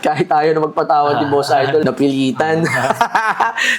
Kahit tayo na magpatawad ni Boss Idol, napilitan.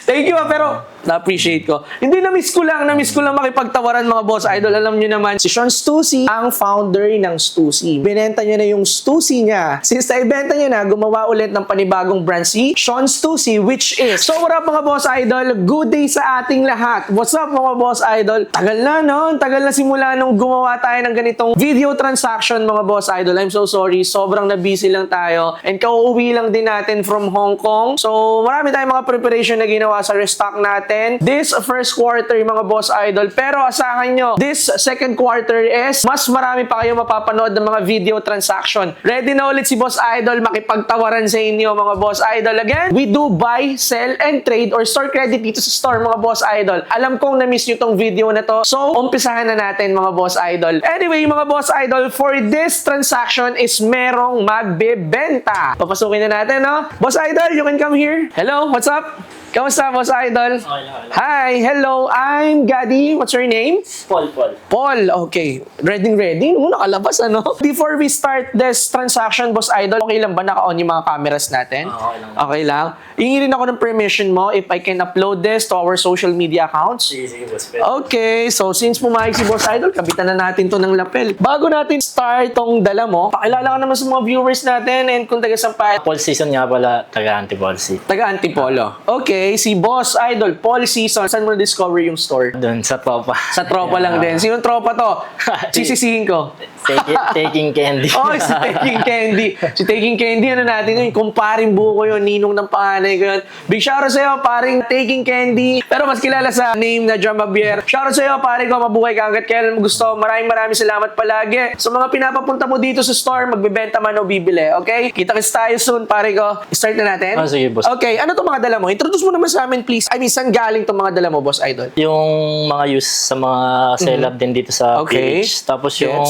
Thank you, pero na-appreciate ko. Hindi, na-miss ko lang makipagtawaran mga Boss Idol. Alam nyo naman, si Sean Stussy, ang founder ng Stussy. Binenta niya na yung Stussy niya. Since na-ibenta niya na, gumawa ulit ng panibagong brand si Sean Stussy, which is, so what up mga Boss Idol? Good day sa ating lahat. What's up mga Boss Idol? Tagal na, no? Tagal na simula nung gumawa tayo ng ganitong video transaction mga Boss Idol. I'm so sorry. Sobrang na-busy lang tayo. And kauuwi lang din natin from Hong Kong. So, marami tayong mga preparation na ginawa sa restock natin. This first quarter mga Boss Idol. Pero asahan nyo, this second quarter is mas marami pa kayo mapapanood ng mga video transaction. Ready na ulit si Boss Idol makipagtawaran sa inyo mga Boss Idol. Again, we do buy, sell, and trade or store credit dito sa store mga Boss Idol. Alam kong na-miss nyo tong video na to. So, umpisahan na natin mga Boss Idol. Anyway, mga Boss Idol, for this transaction is merong magbebenta. Papasukin na natin, no? Boss Idol, you can come here. Hello, what's up? Kamusta, Boss Idol? Hi, hello, I'm Gaddy. What's your name? Paul. Paul, okay. Ready? Nakalabas, ano? Before we start this transaction, Boss Idol, okay lang ba naka-on yung mga cameras natin? Okay lang. Okay lang. Hingi rin ako ng permission mo if I can upload this to our social media accounts. Sige, boss. Okay, so since pumayag si Boss Idol, kapitan na natin to ng lapel. Bago natin start tong dala mo, pakilala ka naman sa mga viewers natin and kung taga-sampay. Paul Season nga pala, taga-Antipolo. Taga-Antipolo. Okay, si Boss Idol, Paul Season. Saan mo na-discover yung store? Doon sa tropa. Sa tropa lang din. Sinong tropa to? Sisisihin ko. Taking candy. Oh, si Taking Candy. Si Taking Candy, ano natin yun? Kumparing buko yun, ninong ng panganay ko yun. Big shoutout sa'yo, paring Taking Candy. Pero mas kilala sa name na John Mabier. Shoutout sa'yo, paring ko, mabuhay ka hanggat kailan mo gusto. Maraming salamat palagi. Sa mga pinapapunta mo dito sa store, magbebenta man o bibili. Okay? Kita-kits tayo soon, paring ko. Start na natin? Oh, sige, boss. Okay, ano itong mga dala mo? Introduce mo naman sa amin, please. I mean, saan galing itong mga dala mo, Boss Idol? Yung mga use sa mga sell-up din dito sa Okay. PH. Tapos yung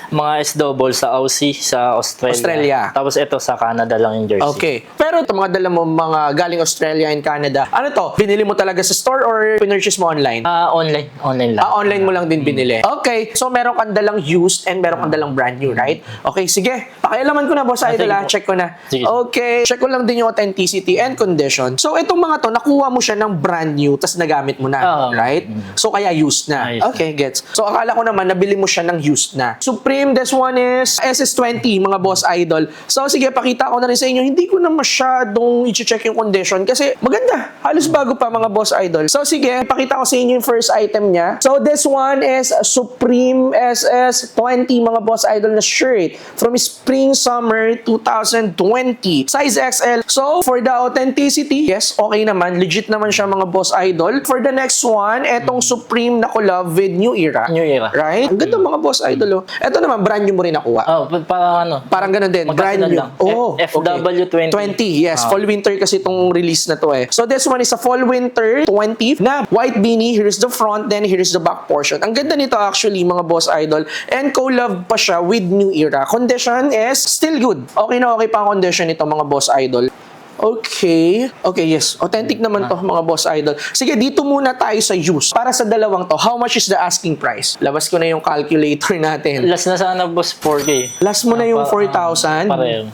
mga S-double sa Aussie, sa Australia. Tapos ito sa Canada lang yung jersey. Okay. Pero itong mga dala mo, mga galing Australia and Canada, ano to? Binili mo talaga sa store or pinurchase mo online? Online. Online lang. Online mo lang din binili. Okay. So, meron kang dalang used and meron kang dalang brand new, right? Okay, sige. Pakialaman ko na, Boss Idol, sige po. Check ko na. Sige. Okay. Check ko lang din yung authenticity and condition. So, itong mga to, nakuha mo siya ng brand new tas nagamit mo na, right? So, kaya used na. Ayos Okay, gets. So, akala ko naman, nabili mo siya ng used na. Supreme, this one is SS20, mga Boss Idol. So, sige, pakita ko na rin sa inyo. Hindi ko na masyadong i-check yung condition kasi maganda. Halos bago pa, mga Boss Idol. So, sige, pakita ko sa inyo yung first item niya. So, this one is Supreme SS20, mga Boss Idol na shirt from Spring Summer 2020. Size XL. So, for the authenticity, yes, okay naman. Legit naman siya, mga Boss Idol. For the next one, etong Supreme na collab with New Era. New Era. Right? Ang ganda, mga Boss Idol. Ito naman, brand new mo rin nakuha. Parang Parang ganun din. Brand magkasunod new. lang. Oh, FW20. 20, yes. Fall-winter kasi itong release na to eh. So, this one is a fall-winter 20 na white beanie. Here's the front, then here's the back portion. Ang ganda nito actually, mga Boss Idol. And collab pa siya with New Era. Condition is still good. Okay na okay pa ang condition nito, mga Boss Idol. Okay. Okay, yes. Authentic naman to, mga Boss Idol. Sige, dito muna tayo sa use. Para sa dalawang to, how much is the asking price? Labas ko na yung calculator natin. last na sana, boss, 4K. Last mo na yung 4,000? Pareho.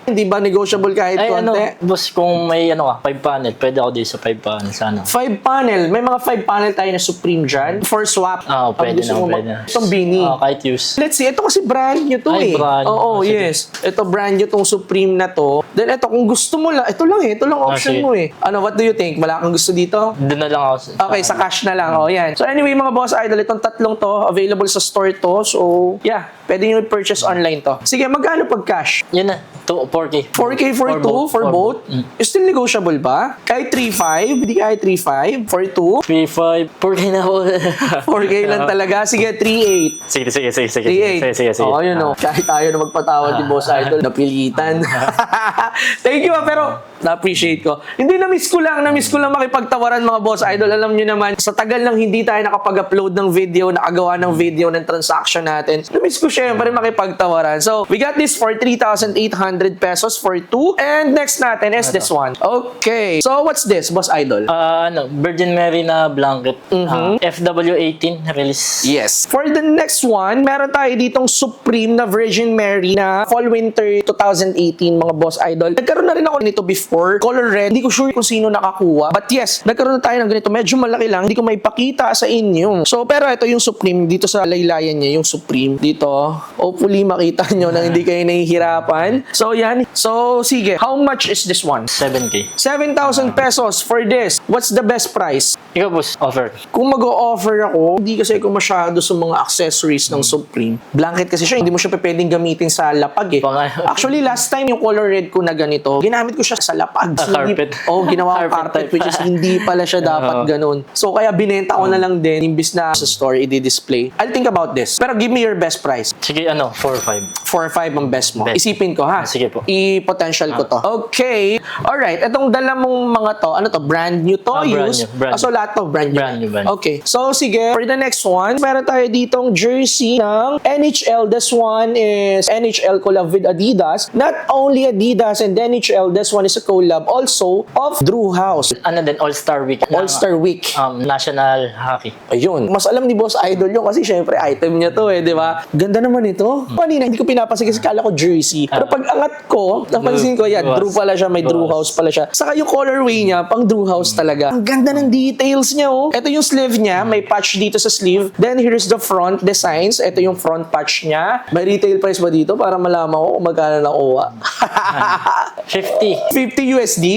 Hindi ba negotiable kahit Ay, konti? boss, kung may 5 panel, pwede ako dito sa 5 panel sana. 5 panel. May mga 5 panel tayo na Supreme dyan. For swap. Pwede Gusto na, mo pwede na. Itong beanie. Kahit use. Let's see. Ito kasi brand new to Ay, brand. Oo, Sige. yes. Ito brand new tong Supreme na to. Then ito, kung gusto mo lang, ito lang ito lang option sige. mo eh. Ano, what do you think? Wala kang gusto dito? Doon na lang ako. Okay, sa cash na lang. Oh, yan. So anyway, mga Boss Idol, itong tatlong to, available sa store to. So, yeah. Pwede nyo i-purchase online to. Sige, magkano pag cash? Yun na. 4K. 4K for two? For both? Still negotiable ba? Kahit 3.5? Hindi kahit 3.5? For two? 3.5. 4K na ako. 4K lang talaga. Sige, 3.8. Sige. 3.8. Oo, yun o. Kahit tayo na magpatawad ni Boss Idol, napilitan. Thank you, pero Na-appreciate ko. Hindi, na-miss ko lang makipagtawaran mga boss idol. Alam nyo naman, sa tagal lang hindi tayo nakapag-upload ng video, nakagawa ng video ng transaction natin. Na-miss ko syempre makipagtawaran. So, we got this for 3,800 pesos for 2. And next natin is this one. Okay. So, what's this, boss idol? Virgin Mary na blanket. FW18 release. Yes. For the next one, meron tayo ditong Supreme na Virgin Mary na Fall-Winter 2018 mga boss idol. Nagkaroon na rin ako nito before. Color red. Hindi ko sure kung sino nakakuha. But yes, nagkaroon na tayo ng ganito. Medyo malaki lang. Hindi ko may pakita sa inyo. So, pero ito yung Supreme. Dito sa laylayan niya, yung Supreme. Dito. Hopefully, makita nyo na hindi kayo nahihirapan. So, yan. So, sige. How much is this one? 7K. 7,000 pesos for this. What's the best price? Ikaw, boss, offer. Kung mag-o-offer ako, hindi kasi ako masyado sa mga accessories ng Supreme. Blanket kasi siya, hindi mo siya pwedeng gamitin sa lapag eh. Actually, last time yung color red ko na ganito, ginamit ko siya sa lapag. Carpet. Ginawa ko carpet, which is hindi pala siya dapat ganun. So, kaya binenta ko na lang din, imbis na sa store, i-display. I'll think about this. Pero give me your best price. Sige, 4-5. 4-5 ang best mo. Best. Isipin ko ha. Sige po. I-potential ko to. Okay. Alright. Itong dala mong mga to, ano to? Brand new to? Use? Brand new. So, lahat to brand new. Brand new. Okay. So, sige. For the next one, meron tayo ditong jersey ng NHL. This one is NHL collab with Adidas. Not only Adidas and NHL, this one is a collab also of Drew House. All-Star Week. All-Star Week. National Hockey. Ayun. Mas alam ni Boss Idol yun kasi syempre item niya to di ba? Ganda naman ito. Kanina, hindi ko pinapansin kasi kala ko jersey. Pero pag angat ko, napansin ko yan, Drew pala siya, may Drew House pala siya. Saka yung colorway niya, pang Drew House talaga. Ang ganda ng details niya Ito yung sleeve niya, may patch dito sa sleeve. Then here's the front designs. Ito yung front patch niya. May retail price ba dito para malaman ko kung magkano nakuha? 50. 50 USD?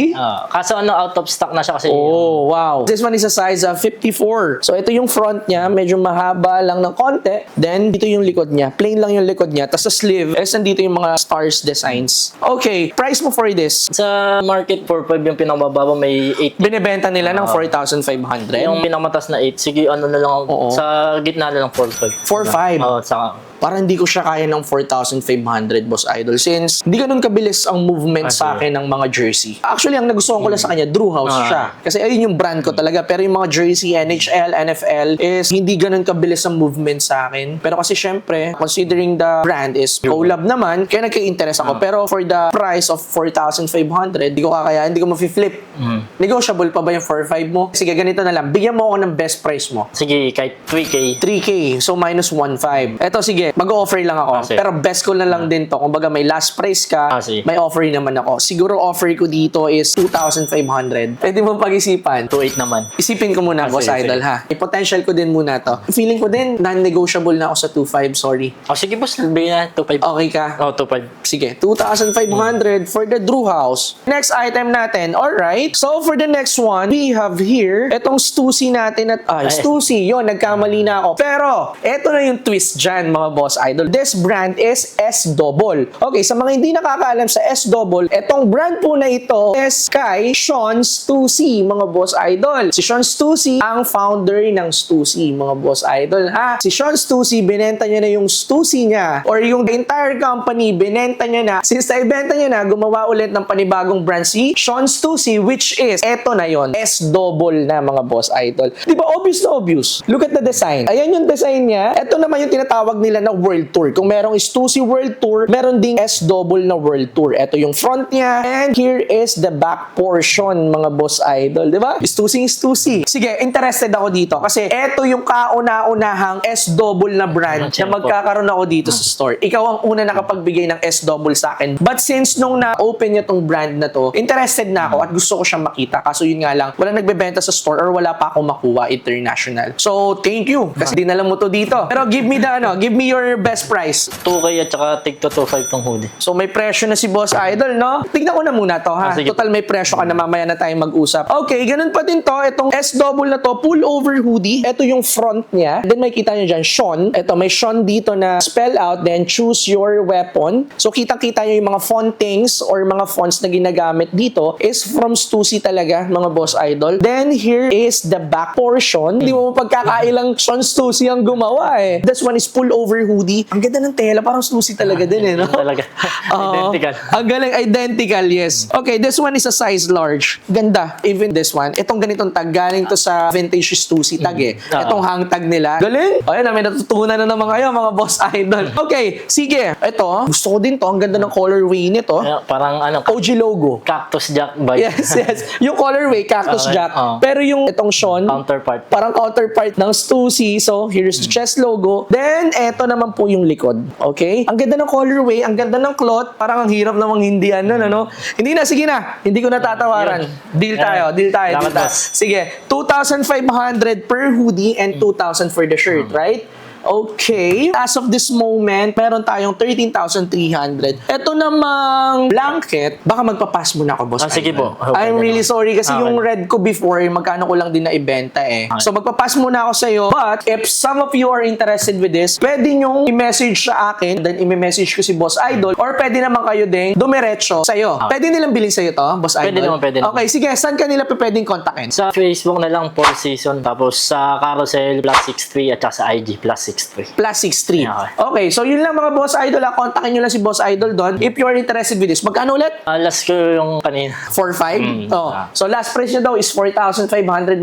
Kaso out of stock na siya kasi. Oh, wow. This one is a size 54. So, ito yung front niya. Medyo mahaba lang ng konti. Then, dito yung likod niya. Plain lang yung likod niya. Tapos sa sleeve, nandito yung mga stars designs. Okay. Price mo for this? Sa market, 4-5 yung pinamababa, may 8. Binibenta nila ng 4,500. Yung pinamatas na 8, sige, na lang. Sa gitna na lang 4-5. 4,500? Oo, saka. Parang hindi ko siya kaya ng 4,500, Boss Idol. Since hindi ganun kabilis ang movement sa akin ng mga jersey. Actually, ang nagustuhan ko lang sa kanya, Drew House siya. Kasi ayun yung brand ko talaga. Pero yung mga jersey, NHL, NFL, is hindi ganun kabilis ang movement sa akin. Pero kasi syempre, considering the brand is collab naman, kaya nagka-interest ako. Pero for the price of 4,500, hindi ko kakayaan, hindi ko mafi-flip. Negotiable pa ba yung 4,500 mo? Sige, ganito na lang. Bigyan mo ako ng best price mo. Sige, kahit 3K. 3K. So, minus 1,500. Eto, sige. Mag-offer lang ako. Pero best ko na lang din to. Kumbaga may last price ka, may offer naman ako. Siguro offer ko dito is 2,500. Pwede mo pag-isipan. 2,800 naman. Isipin ko muna, Boss Idol, ha? I-potential ko din muna to. Feeling ko din, non-negotiable na ako sa 2,500. Sorry. Sige, boss. Bigyan na 2,500. Okay ka? 2,500. Sige, 2,500 for the Drew House. Next item natin. Alright. So, for the next one, we have here, etong Stussy natin at, Stussy. Yun, nagkamali na ako. Pero, eto na yung twist dyan, mga Boss Idol. This brand is S-Double. Okay, sa mga hindi nakakaalam sa S-Double, etong brand po na ito is kay Sean Stussy, mga Boss Idol. Si Sean Stussy, ang founder ng Stussy, mga Boss Idol, ha? Si Sean Stussy, binenta niya na yung Stussy niya or yung entire company, binenta niya na. Since naibenta niya na, gumawa ulit ng panibagong brand si Sean Stussy, which is, eto na yon, S-Double na, mga Boss Idol. Di ba, obvious na obvious? Look at the design. Ayan yung design niya. Eto naman yung tinatawag nila na World Tour. Kung merong Stussy World Tour, meron ding S-Double na World Tour. Ito yung front niya. And here is the back portion, mga Boss Idol. Diba? Stussy. Sige, interested ako dito. Kasi ito yung kauna-unahang S-Double na brand na magkakaroon ako dito sa store. Ikaw ang una nakapagbigay ng S-Double sa akin. But since nung na-open niya tong brand na to, interested na ako at gusto ko siyang makita. Kaso yun nga lang, wala nagbebenta sa store or wala pa akong makuha international. So, thank you. Kasi dinala mo to dito. Pero give me your best price. 2K at saka take to 2,500 tong hoodie. So may presyo na si Boss Idol, no? Tignan ko na muna to, ha? Total may presyo ka na, mamaya na tayo mag-usap. Okay, ganun pa din to. Itong S-Double na to, pullover hoodie. Ito yung front niya. Then may kita nyo dyan, Sean. Ito, may Sean dito na spell out, then choose your weapon. So kitang-kita nyo yung mga fontings or mga fonts na ginagamit dito is from Stussy talaga, mga Boss Idol. Then here is the back portion. Hindi mo pagkakailang Sean Stussy ang gumawa, eh. This one is pullover per hoodie. Ang ganda ng tela, parang Stussy talaga din eh, no? Talaga. Oo. Identical. Ang galing, identical, yes. Okay, this one is a size large. Ganda. Even this one. Itong ganitong tag, galing to sa vintage Stussy tag eh. Itong hang tag nila. Galing. Ayun, may natutunan na naman kayo, mga boss idol. Okay, sige. Ito, gusto ko din to. Ang ganda ng colorway nito. Parang OG logo. Cactus Jack vibe. Yes, yes. Yung colorway, Cactus Okay. Jack. Pero yung itong Sean, Counterpart. parang counterpart ng Stussy. So, here's the chest logo. Then, eto naman po yung likod. Okay? Ang ganda ng colorway, ang ganda ng cloth. Parang ang hirap namang hindi ano. Hindi na, sige na. Hindi ko natatawaran. Deal tayo. Salamat, boss. Sige, 2,500 per hoodie and 2,000 for the shirt, right? Okay. As of this moment, meron tayong 13,300. Ito namang blanket, baka magpapass muna ako, boss. Sige po. I'm really sorry kasi Okay. yung red ko before, magkano ko lang din na ibenta eh. So magpapass muna ako sa'yo. But if some of you are interested with this, pwede nyong i-message sa akin, then i-message ko si Boss Idol, or pwede naman kayo din dumiretso sa'yo. Pwede nilang bilhin sa'yo to, Boss Idol? Pwede naman. Okay, sige. Saan ka nila pwedeng kontakin? Sa Facebook na lang, 4 season. Tapos sa Carousel, +63 at saka sa IG, +63. +63. Okay. Okay, so yun lang mga Boss Idol. Kontakin nyo lang si Boss Idol doon. If you are interested with this, magkano ulit? Last ko yung kanina. 4,500? So last price niya daw is 4,500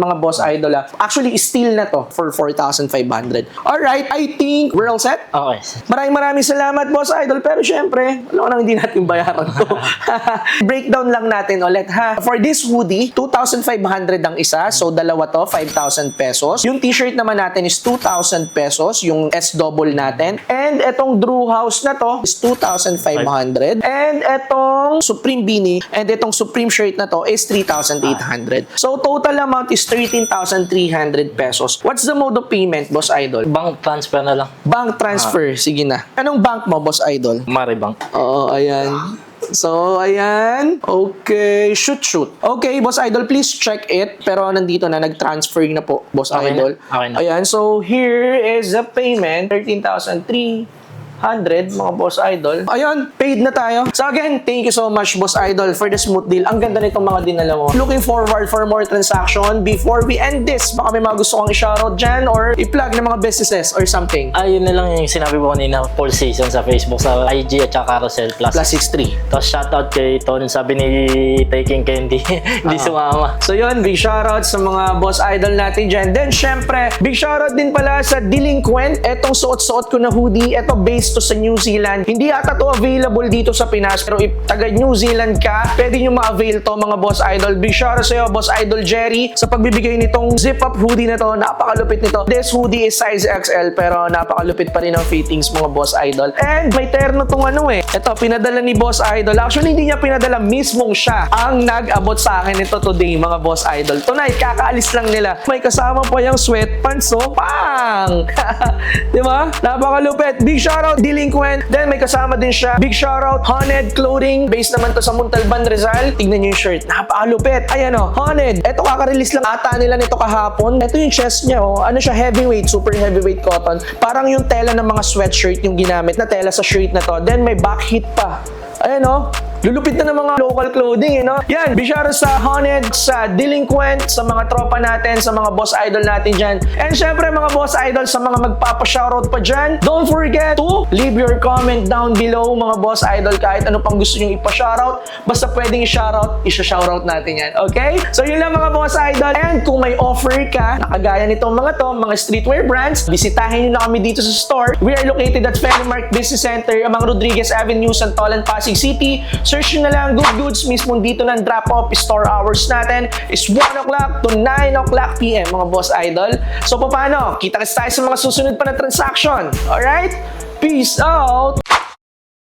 mga Boss Idol. Actually, steal na to for 4,500. Alright, I think we're all set. Okay. Maraming salamat, Boss Idol. Pero syempre, alam ko nang hindi natin bayaran to. Breakdown lang natin ulit, ha? For this hoodie, 2,500 ang isa. So, dalawa to, 5,000 pesos. Yung t-shirt naman natin is 2,000 pesos. Yung S-double natin. And etong Drew House na to is 2,500. And etong Supreme Beanie and etong Supreme shirt na to is 3,800. So, total amount is 13,300 pesos. What's the mode of payment, Boss Idol? Bank transfer na lang. Bank transfer. Sige na. Anong bank mo, Boss Idol? Maribank. Oo, ayan. So, ayan. Okay, shoot. Okay, Boss Idol, please check it. Pero nandito na, nag-transfer na po, Boss Okay Idol. na. Okay na. Ayan, so here is the payment, 13,300, mga Boss Idol. Ayun, paid na tayo. So again, thank you so much, Boss Idol, for the smooth deal. Ang ganda nitong mga dinala mo. Looking forward for more transaction. Before we end this, baka may mga gusto kong i-shoutout dyan or i-plug ng mga businesses or something. Yun na lang yung sinabi ko kanina, 4 season sa Facebook, sa IG at saka Carousel +63. Tapos shoutout kay Ton, sabi ni Taking Candy, hindi sumama. So yun, big shoutout sa mga Boss Idol natin dyan. Then syempre, big shoutout din pala sa Delinquent. Etong suot-suot ko na hoodie, eto based to sa New Zealand. Hindi ata to available dito sa Pinas, pero if taga New Zealand ka, pwede nyo ma-avail to, mga Boss Idol. Big shoutout sa'yo, Boss Idol Jerry, sa pagbibigay nitong zip-up hoodie na to. Napakalupit nito. This hoodie is size XL, pero napakalupit pa rin ang fittings, mga Boss Idol. And may terno tong ano eh. Ito, pinadala ni Boss Idol. Actually, hindi niya pinadala, mismong siya ang nag-abot sa akin ito today, mga Boss Idol. Tonight, kakaalis lang nila. May kasama pa yung sweatpants, so pang! Diba? Napakalupit. Big shoutout, Delinquent. Then, may kasama din siya. Big shoutout, Haunted Clothing. Based naman to sa Montalban, Rizal. Tignan nyo yung shirt. Napakalupit. Ayan o, Haunted. Ito, kaka-release lang ata nila nito kahapon. Ito yung chest niya, oh. Ano siya, heavyweight, super heavyweight cotton. Parang yung tela ng mga sweatshirt yung ginamit na tela sa shirt na to. Then, may back hit pa. Ayan o. Lulupit na ng mga local clothing, no? Yan, bishara sa Haunted, sa Delinquent, sa mga tropa natin, sa mga Boss Idol natin dyan. And syempre, mga Boss Idol, sa mga magpapa-shoutout pa dyan, don't forget to leave your comment down below, mga Boss Idol, kahit ano pang gusto nyo ipa-shoutout. Basta pwedeng i-shoutout, isa-shoutout natin yan, okay? So yun lang, mga Boss Idol. And kung may offer ka, nakagaya nitong mga to, mga streetwear brands, bisitahin nyo na kami dito sa store. We are located at Fenimart Business Center, among Rodriguez Avenue, Santolan, Pasig City. Search nyo na lang Good Goods, mismo dito ng drop-off. Store hours natin is 1 o'clock to 9 o'clock p.m. mga Boss Idol. So paano? Kita-kits tayo sa mga susunod pa na transaction. Alright? Peace out!